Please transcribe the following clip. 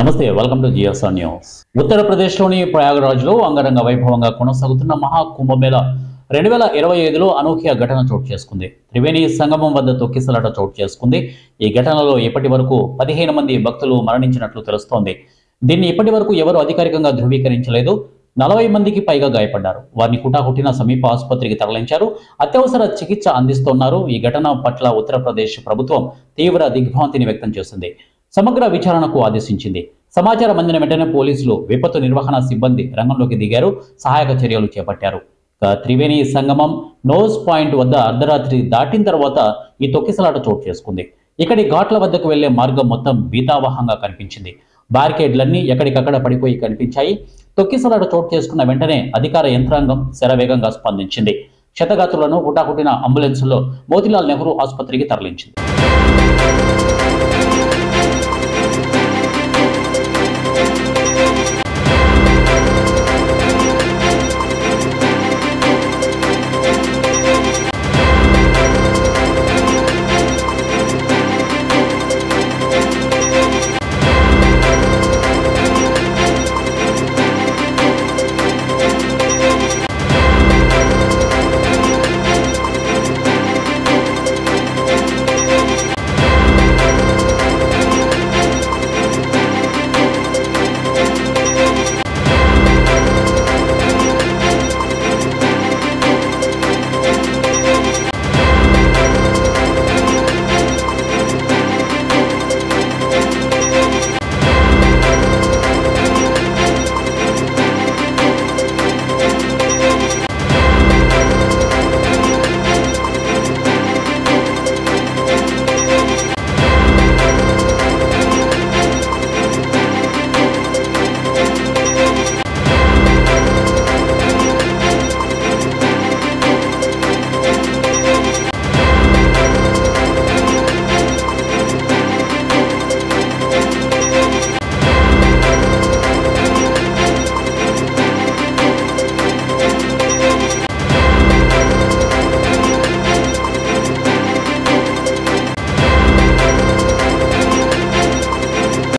నమస్తే, welcome to GSR news. ఉత్తరప్రదేశ్లోని ప్రయాగరాజ్లో అంగరంగ వైభవంగా కొనసాగుతున్న మహాకుంభమేళ 2025లో అనూహ్య ఘటన చోటు చేసుకుంది. త్రివేణి సంగమం వద్ద తొక్కిసలాట చోటు చేసుకుంది. ఈ ఘటనలో ఇప్పటి వరకు 15 మంది భక్తులు మరణించినట్లు తెలుస్తోంది. దీన్ని ఇప్పటి వరకు ఎవరు అధికారికంగా ధృవీకరించలేదు. 40 మందికి పైగా గాయపడ్డారు. వారిని హుటాహుటిన సమీప ఆసుపత్రికి తరలించారు. అత్యవసర చికిత్స అందిస్తున్నారు. ఈ ఘటన పట్ల ఉత్తరప్రదేశ్ ప్రభుత్వం తీవ్ర దిగ్భ్రాంతిని వ్యక్తం చేసింది. సమగ్ర విచారణకు ఆదేశించింది. సమాచారం అందిన వెంటనే పోలీసులు, విపత్తు నిర్వహణ సిబ్బంది రంగంలోకి దిగారు. సహాయక చర్యలు చేపట్టారు. త్రివేణి సంగమం నోస్ పాయింట్ వద్ద అర్ధరాత్రి దాటిన తర్వాత ఈ తొక్కిసలాట చోటు చేసుకుంది. ఇక్కడి ఘాట్ల వద్దకు వెళ్లే మార్గం మొత్తం భీతావహంగా కనిపించింది. బ్యారికేడ్లన్నీ ఎక్కడికక్కడ పడిపోయి కనిపించాయి. తొక్కిసలాట చోటు చేసుకున్న వెంటనే అధికార యంత్రాంగం శరవేగంగా స్పందించింది. క్షతగాత్రులను హుటాహుటిన అంబులెన్సుల్లో మోతిలాల్ నెహ్రూ ఆసుపత్రికి తరలించింది.